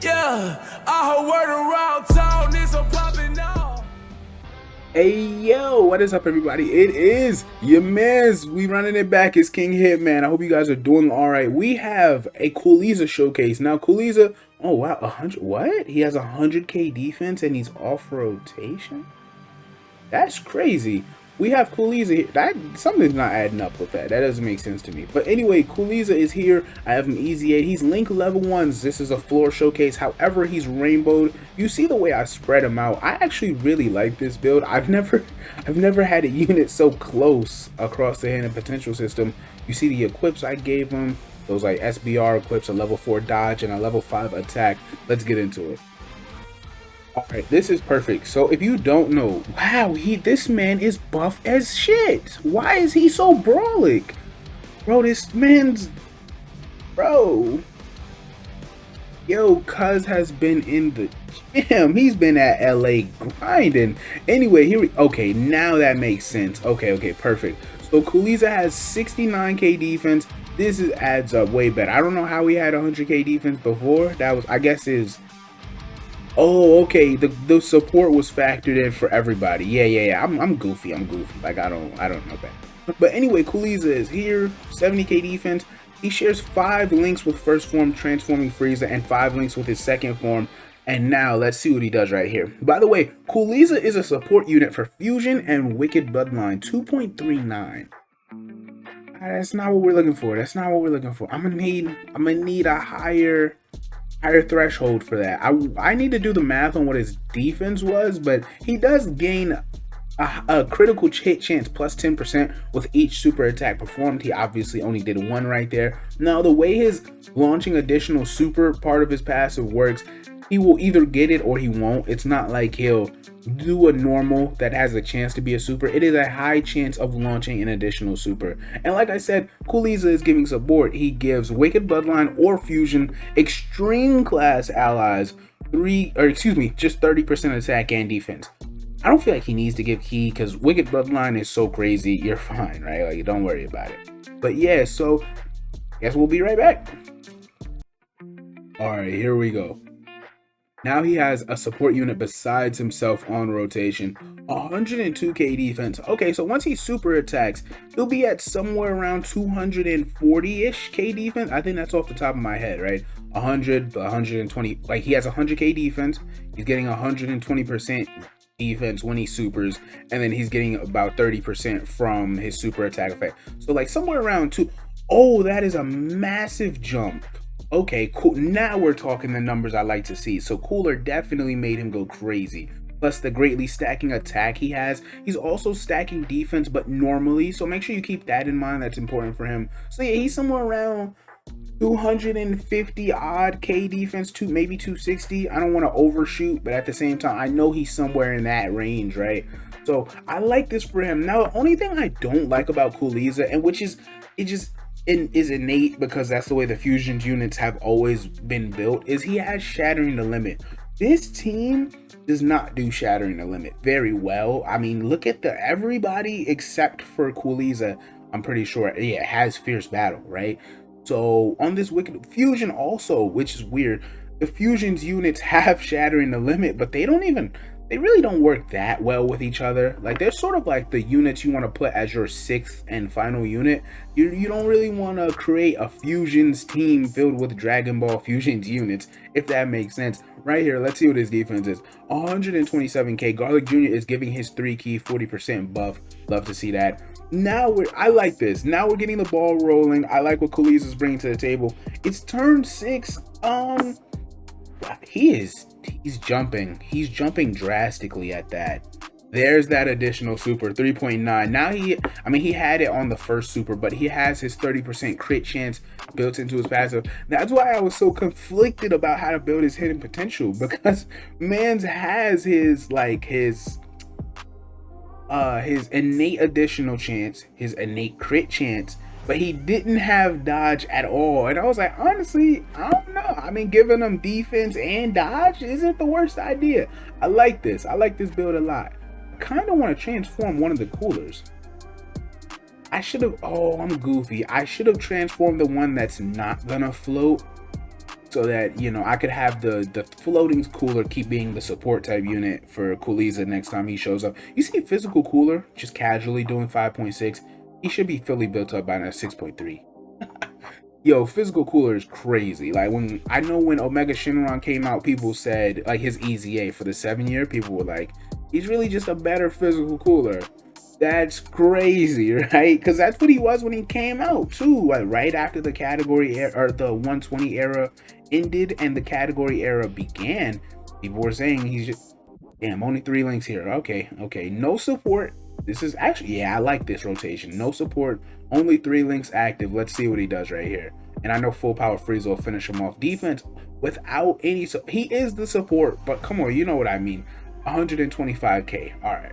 Yeah, I heard word around town is a poppin' now. Hey yo, what is up everybody? It is your mans. We running it back. It's King Hitman. I hope you guys are doing alright. We have a Coolieza showcase. Now Coolieza, oh wow, 100, what? He has 100k defense and he's off rotation? That's crazy. We have Coolieza here. That something's not adding up with that. That doesn't make sense to me. But anyway, Coolieza is here. I have him EZA. He's Link level 1s. This is a floor showcase. However, he's rainbowed. You see the way I spread him out. I actually really like this build. I've never had a unit so close across the hidden potential system. You see the equips I gave him. Those like SBR equips, a level 4 dodge and a level 5 attack. Let's get into it. Alright, this is perfect. So if you don't know, wow, this man is buff as shit. Why is he so brawlic? Bro, this man's bro. Yo, cuz has been in the gym. He's been at LA grinding. Anyway, okay, now that makes sense. Okay, perfect. So Coolieza has 69k defense. This adds up way better. I don't know how he had 100k defense before. That was, I guess, oh, okay. The support was factored in for everybody. Yeah. I'm goofy. Like I don't know that. But anyway, Coolieza is here. 70k defense. He shares 5 links with first form transforming Frieza and 5 links with his second form. And now let's see what he does right here. By the way, Coolieza is a support unit for Fusion and Wicked Bloodline 2.39. That's not what we're looking for. I'm gonna need a higher threshold for that. I need to do the math on what his defense was, but he does gain a critical hit chance plus 10% with each super attack performed. He obviously only did 1 right there. Now the way his launching additional super part of his passive works, he will either get it or he won't. It's not like he'll do a normal that has a chance to be a super. It is a high chance of launching an additional super. And like I said, Coolieza is giving support. He gives Wicked Bloodline or Fusion extreme class allies just 30% attack and defense. I don't feel like he needs to give key because Wicked Bloodline is so crazy. You're fine, right? Like, don't worry about it. But yeah, so guess we'll be right back. All right, here we go. Now he has a support unit besides himself on rotation. 102k defense. Okay, so once he super attacks, he'll be at somewhere around 240-ish k defense. I think that's off the top of my head, right? 100, 120. Like, he has 100k defense. He's getting 120% defense when he supers, and then he's getting about 30% from his super attack effect. So like somewhere around 2. Oh, that is a massive jump. Okay, cool. Now we're talking the numbers I like to see. So Cooler definitely made him go crazy. Plus the greatly stacking attack he has. He's also stacking defense, but normally. So make sure you keep that in mind. That's important for him. So yeah, he's somewhere around 250 odd k defense, to maybe 260. I don't want to overshoot, but at the same time, I know he's somewhere in that range, right? So I like this for him. Now, the only thing I don't like about Coolieza, and which is is innate because that's the way the Fusion's units have always been built, is he has Shattering the Limit. This team does not do Shattering the Limit very well. I mean, look at everybody except for Coolieza, I'm pretty sure, yeah, has Fierce Battle, right? So on this Wicked Fusion also, which is weird, the Fusion's units have Shattering the Limit, but they really don't work that well with each other. Like, they're sort of like the units you want to put as your 6th and final unit. You don't really want to create a Fusion's team filled with Dragon Ball Fusion's units, if that makes sense. Right here, let's see what his defense is. 127k. Garlic Jr. is giving his 3 key 40% buff. Love to see that. Now I like this. Now we're getting the ball rolling. I like what Coolieza is bringing to the table. It's turn 6. He's jumping drastically at that. There's that additional super 3.9. Now he had it on the first super, but he has his 30% crit chance built into his passive. That's why I was so conflicted about how to build his hidden potential, because Mans has his innate additional chance, his innate crit chance, but he didn't have dodge at all. And I was like, honestly, I don't know. I mean, giving him defense and dodge isn't the worst idea. I like this build a lot. I kind of want to transform one of the coolers. I should have, oh, I'm goofy. I should have transformed the one that's not gonna float. so that, you know, I could have the floating cooler keep being the support type unit for Coolieza next time he shows up. You see physical cooler just casually doing 5.6. He should be fully built up by now 6.3. Yo, physical cooler is crazy. Like, when I know when Omega Shenron came out, people said, like, his EZA for the 7-year, people were like, he's really just a better physical cooler. That's crazy, right? Because that's what he was when he came out too. Like, right after the category or the 120 era ended and the category era began, people were saying he's just, damn, only 3 links here. Okay, no support. This is actually, yeah, I like this rotation. No support, only 3 links active. Let's see what he does right here. And I know full power Frieza will finish him off. Defense without any, so he is the support, but come on, you know what I mean. 125k. All right.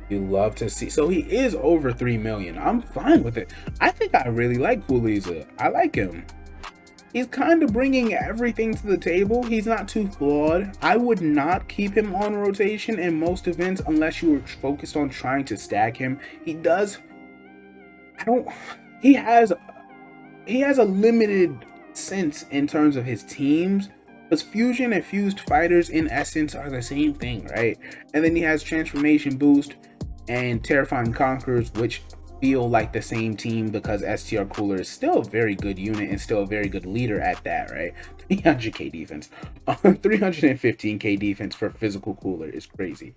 You love to see. So he is over 3 million. I'm fine with it. I think I really like Coolieza. I like him. He's kind of bringing everything to the table. He's not too flawed. I would not keep him on rotation in most events unless you were focused on trying to stack him. He does. He has a limited sense in terms of his teams. Because fusion and fused fighters in essence are the same thing, right? And then he has transformation boost and terrifying conquerors, which feel like the same team because STR Cooler is still a very good unit and still a very good leader at that, right? 300k defense, 315k defense for physical cooler is crazy.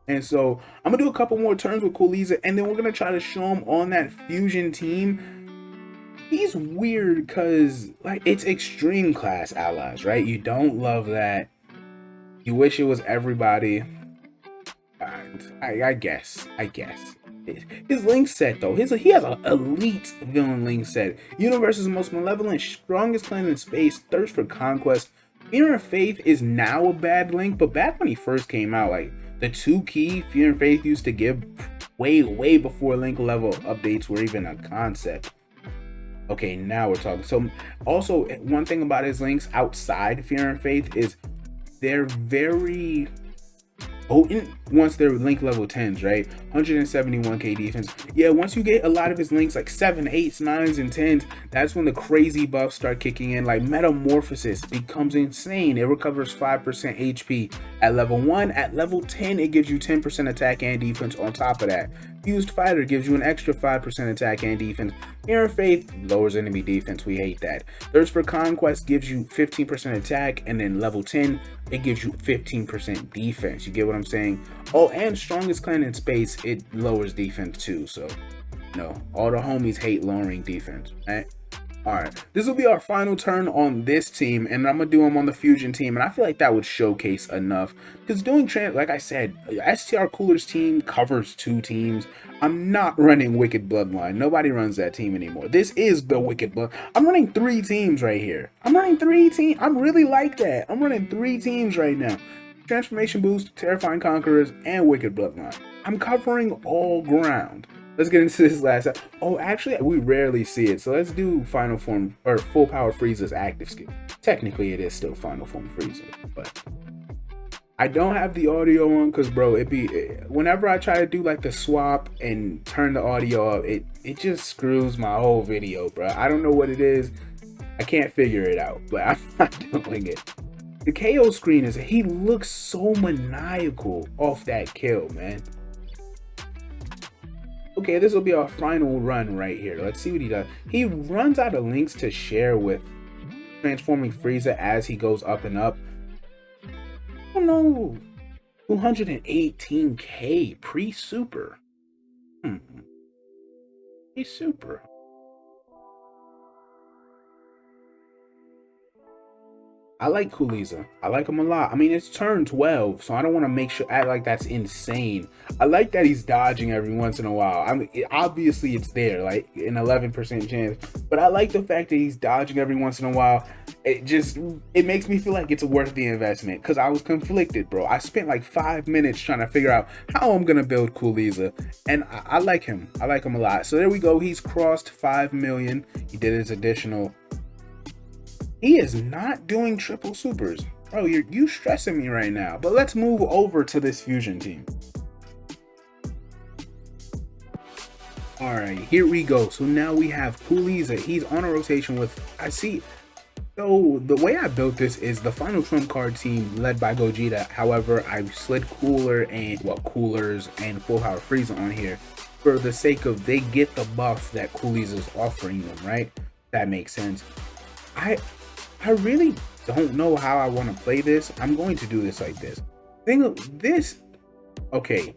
And so I'm gonna do a couple more turns with Coolieza, and then we're gonna try to show him on that fusion team. He's weird because, like, it's extreme class allies, right? You don't love that. You wish it was everybody. I guess. His link set though, he has an elite villain link set. Universe's most malevolent, strongest clan in space, thirst for conquest. Fear and Faith is now a bad link, but back when he first came out, like, the 2 key Fear and Faith used to give way before link level updates were even a concept. Okay, now we're talking. So also, one thing about his links outside Fear and Faith is they're very potent once they're link level 10s, right? 171k defense. Yeah, once you get a lot of his links like 7, 8s, 9s, and 10s, that's when the crazy buffs start kicking in. Like Metamorphosis becomes insane. It recovers 5% HP at level 1. At level 10, it gives you 10% attack and defense on top of that. Fused Fighter gives you an extra 5% attack and defense. Fear and Faith lowers enemy defense. We hate that. Thirst for Conquest gives you 15% attack, and then level 10, it gives you 15% defense. You get what I'm saying? Oh, and Strongest Clan in Space, it lowers defense too. So, no, all the homies hate lowering defense, right? Alright, this will be our final turn on this team, and I'm going to do them on the Fusion team, and I feel like that would showcase enough, because doing, like I said, STR Cooler's team covers 2 teams. I'm not running Wicked Bloodline. Nobody runs that team anymore. This is the Wicked Blood. I'm running 3 teams right here. I'm running 3 teams. I really like that. I'm running 3 teams right now. Transformation Boost, Terrifying Conquerors, and Wicked Bloodline. I'm covering all ground. Let's get into this last. Oh, actually, we rarely see it. So let's do Final Form or Full Power Frieza's active skill. Technically, it is still Final Form Frieza, but I don't have the audio on because, bro, whenever I try to do like the swap and turn the audio up, it just screws my whole video, bro. I don't know what it is. I can't figure it out, but I'm not doing it. The KO screen he looks so maniacal off that kill, man. Okay, this will be our final run right here. Let's see what he does. He runs out of links to share with transforming Frieza as he goes up and up. Oh no, 218k pre-super. Pre-super. I like Coolieza. I like him a lot. I mean, it's turn 12, so I don't want to act like that's insane. I like that he's dodging every once in a while. I mean, obviously it's there, like an 11% chance, but I like the fact that he's dodging every once in a while. It makes me feel like it's worth the investment, because I was conflicted, bro. I spent like 5 minutes trying to figure out how I'm gonna build Coolieza, and I like him. I like him a lot. So there we go. He's crossed 5 million. He did his additional. He is not doing triple supers. Bro, you stressing me right now. But let's move over to this Fusion team. All right, here we go. So now we have Coolieza. He's on a rotation with, I see. So the way I built this is the final trump card team led by Gogeta. However, I slid Coolers and Full Power Frieza on here for the sake of they get the buff that Coolieza is offering them, right? That makes sense. I really don't know how I want to play this. I'm going to do this like this. Okay.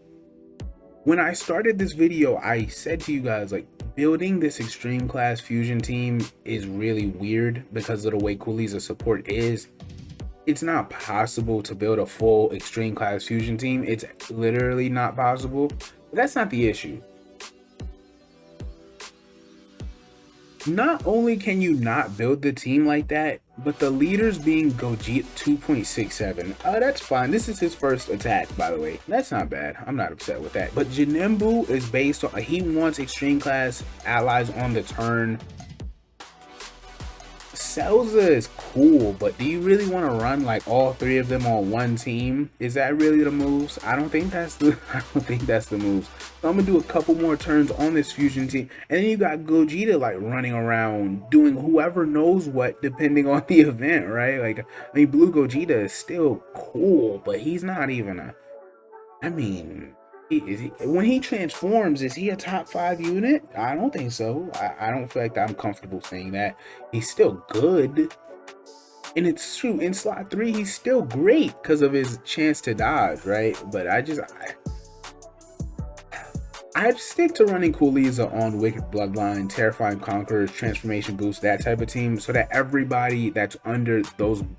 When I started this video, I said to you guys, like, building this extreme class fusion team is really weird because of the way Coolieza support is. It's not possible to build a full extreme class fusion team. It's literally not possible. But that's not the issue. Not only can you not build the team like that, but the leaders being Gogeta 2.67. That's fine. This is his first attack, by the way. That's not bad. I'm not upset with that. But Janembu is based on, he wants extreme class allies on the turn. Celza is cool, but do you really want to run like all three of them on one team? Is that really the moves? I don't think that's the moves. So I'm gonna do a couple more turns on this fusion team, and then you got Gogeta like running around doing whoever knows what depending on the event, right? Like, I mean, Blue Gogeta is still cool, but he's not even a, I mean, when he transforms, is he a top 5 unit? I don't think so. I don't feel like I'm comfortable saying that. He's still good. And it's true, in slot 3, he's still great because of his chance to dodge, right? But I'd stick to running Coolieza on Wicked Bloodline, Terrifying Conquerors, Transformation Boost, that type of team, so that everybody that's under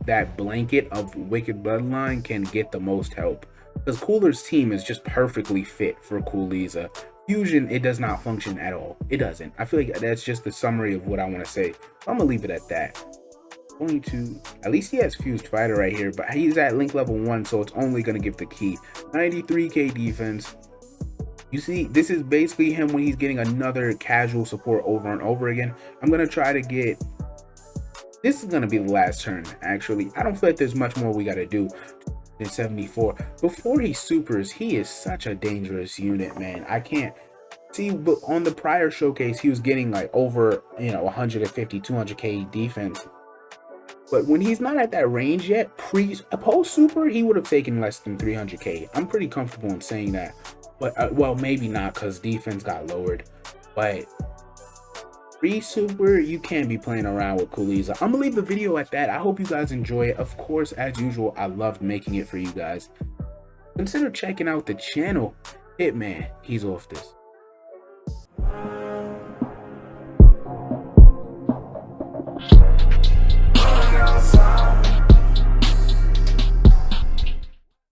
that blanket of Wicked Bloodline can get the most help. Because Cooler's team is just perfectly fit for Coolieza. Fusion, it does not function at all. It doesn't. I feel like that's just the summary of what I want to say. So I'm going to leave it at that. At least he has Fused Fighter right here, but he's at link level 1, so it's only going to give the key. 93k defense. You see, this is basically him when he's getting another casual support over and over again. I'm going to try to get... This is going to be the last turn, actually. I don't feel like there's much more we got to do. In 74 before he supers, he is such a dangerous unit, man. I can't see, but on the prior showcase he was getting like over 150 200k defense, but when he's not at that range yet, post super, he would have taken less than 300k. I'm pretty comfortable in saying that, but well, maybe not because defense got lowered, but pre-super, you can't be playing around with Coolieza. I'm gonna leave the video at that. I hope you guys enjoy it. Of course, as usual, I loved making it for you guys. Consider checking out the channel. Hitman, he's off this.